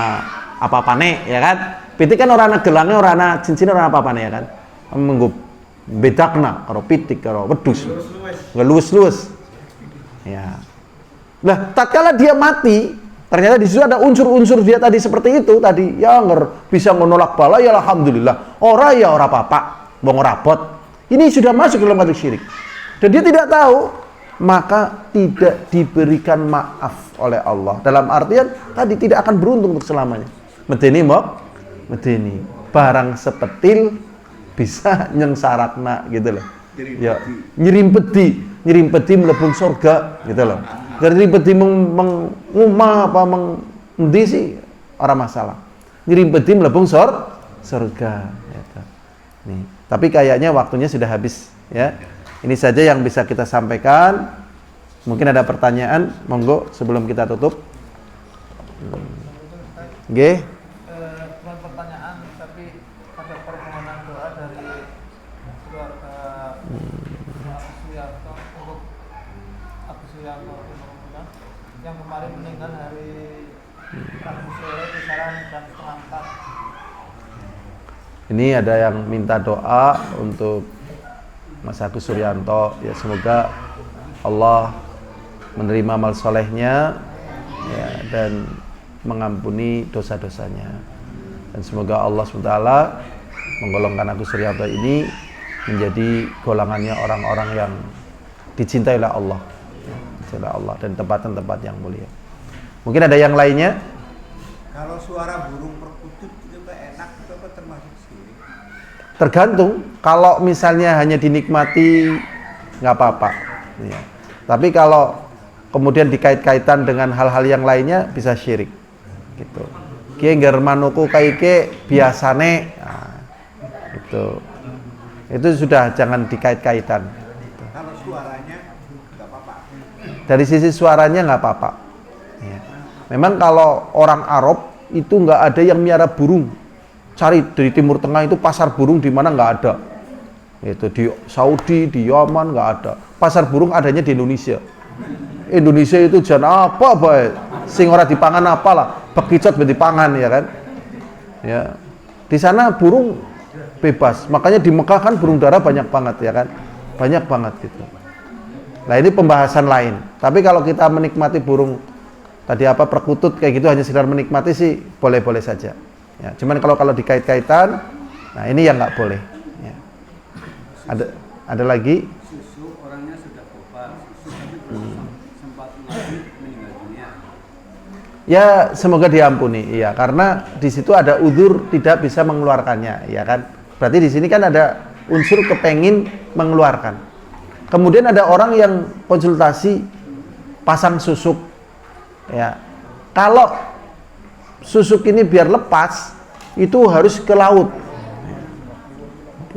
apa-apane ya kan. Pitik kan orang ana gelange, orang ana cincin, orang apa-apa ya kan. Menggo bedakna karo pitik karo wedhus. Ngeluwes-luwes. Ya. Nah, tatkala dia mati, ternyata di situ ada unsur-unsur dia tadi seperti itu tadi. Ya bisa menolak bala ya alhamdulillah. Ora ya ora apa-apa, wong ora rabot. Ini sudah masuk dalam kategori syirik. Dan dia tidak tahu, maka tidak diberikan maaf oleh Allah. Dalam artian tadi tidak akan beruntung untuk selamanya. Medeni medeni. Barang sepetil bisa nyengsarakna gitu loh. Ya, nyerimpeti mlebung surga gitu loh. Nyerimpeti mengumah apa mengendi sih ora masalah. Nyerimpeti mlebung surga gitu. Nih, tapi kayaknya waktunya sudah habis ya. Ini saja yang bisa kita sampaikan. Mungkin ada pertanyaan, monggo sebelum kita tutup. Nggih. Bukan pertanyaan, tapi ada permohonan doa dari keluarga Agus Suyanto untuk Agus Suyanto yang kemarin meninggal hari Rabu sore kisaran jam 3:30. Ini ada yang minta doa untuk Mas Agus Suryanto, ya semoga Allah menerima amal solehnya ya, dan mengampuni dosa-dosanya, dan semoga Allah SWT menggolongkan Agus Suryanto ini menjadi golongannya orang-orang yang dicintai oleh Allah, dicintai oleh Allah dan tempat-tempat yang mulia. Mungkin ada yang lainnya? Kalau suara burung perkutut itu enak itu apa termasuk syirik? Tergantung. Kalau misalnya hanya dinikmati nggak apa-apa ya. Tapi kalau kemudian dikait-kaitan dengan hal-hal yang lainnya bisa syirik gitu. Ki ngger manuku kaike biasane gitu. Itu sudah jangan dikait-kaitan gitu. Kalau suaranya nggak apa-apa. Dari sisi suaranya nggak apa-apa ya. Memang kalau orang Arab itu nggak ada yang miara burung. Cari dari Timur Tengah itu pasar burung di mana nggak ada. Itu di Saudi, di Yaman nggak ada. Pasar burung adanya di Indonesia. Indonesia itu jangan apa bae. Sing ora dipangan apalah, bekicot ben dipangan ya kan. Ya. Di sana burung bebas. Makanya di Mekah kan burung dara banyak banget ya kan. Banyak banget gitu. Nah, ini pembahasan lain. Tapi kalau kita menikmati burung tadi apa perkutut kayak gitu hanya sekedar menikmati sih boleh-boleh saja. Ya, cuman kalau dikait-kaitan, nah ini yang nggak boleh. Ya. Ada lagi? Susu orangnya sudah kopa, susu tapi sempat meninggal dunia. Ya semoga diampuni, iya karena di situ ada udzur tidak bisa mengeluarkannya, ya kan? Berarti di sini kan ada unsur kepengin mengeluarkan. Kemudian ada orang yang konsultasi pasang susuk, ya. Kalau susuk ini biar lepas itu harus ke laut.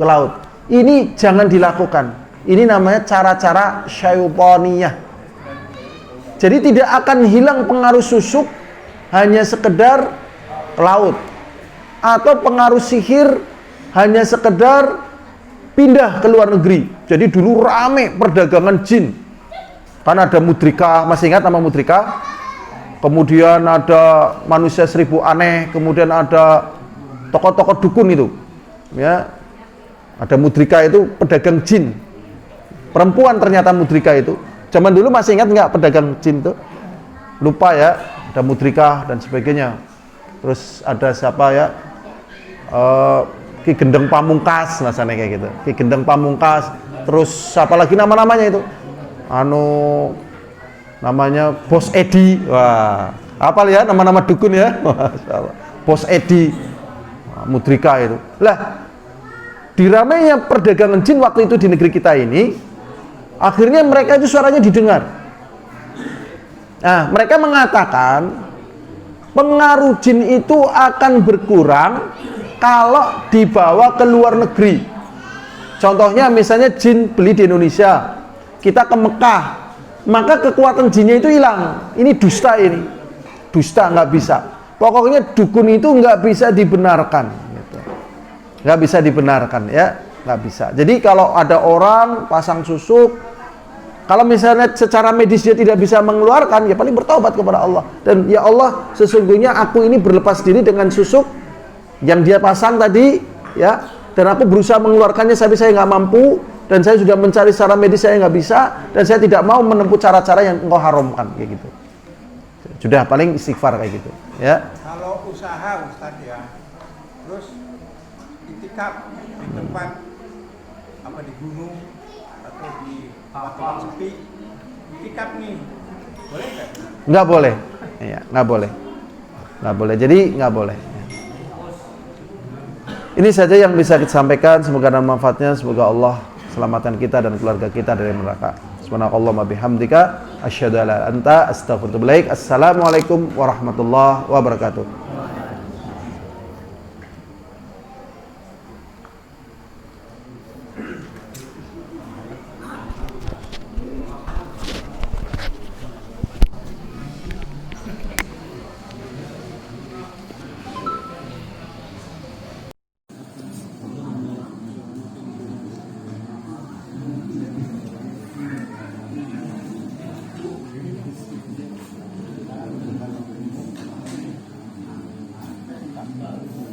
Ke laut. Ini jangan dilakukan. Ini namanya cara-cara syaitaniyah. Jadi tidak akan hilang pengaruh susuk hanya sekedar ke laut. Atau pengaruh sihir hanya sekedar pindah ke luar negeri. Jadi dulu rame perdagangan jin. Kan ada Mudrika, masih ingat nama Mudrika? Kemudian ada manusia 1000 aneh, kemudian ada tokoh-tokoh dukun itu, ya, ada Mudrika itu pedagang jin, perempuan ternyata Mudrika itu. Zaman dulu masih ingat nggak pedagang jin itu? Lupa ya, ada Mudrika dan sebagainya. Terus ada siapa ya? Ki Gendeng Pamungkas, rasanya kayak gitu. Ki Gendeng Pamungkas. Terus siapa lagi nama-namanya itu? Namanya Bos Edi. Wah, apa ya nama-nama dukun ya? Masyaallah. Bos Edi, Mudrika itu. Lah, diramainya perdagangan jin waktu itu di negeri kita ini, akhirnya mereka itu suaranya didengar. Nah, mereka mengatakan pengaruh jin itu akan berkurang kalau dibawa ke luar negeri. Contohnya misalnya jin beli di Indonesia, kita ke Mekah, maka kekuatan jinnya itu hilang. Ini dusta ini. Dusta, nggak bisa. Pokoknya dukun itu nggak bisa dibenarkan. Gitu. Nggak bisa dibenarkan ya, nggak bisa. Jadi kalau ada orang pasang susuk, kalau misalnya secara medis dia tidak bisa mengeluarkan, ya paling bertobat kepada Allah. Dan ya Allah, sesungguhnya aku ini berlepas diri dengan susuk yang dia pasang tadi, ya, dan aku berusaha mengeluarkannya tapi saya nggak mampu, dan saya sudah mencari secara medis saya nggak bisa, dan saya tidak mau menempuh cara-cara yang engkau haramkan, kayak gitu. Sudah paling istighfar kayak gitu, ya. Kalau usaha Ustaz ya, terus itikaf di tempat apa di gunung atau di tempat sepi, itikaf nih boleh nggak? Nggak boleh, ya, nggak boleh, nggak boleh. Jadi nggak boleh. Ini saja yang bisa kita sampaikan. Semoga ada manfaatnya. Semoga Allah selamatkan kita dan keluarga kita dari neraka. Subhanakallahumma bihamdika asyhadu an la ilaha illa anta astaghfiruka wa atubu ilaik. Assalamualaikum warahmatullahi wabarakatuh. Tambah.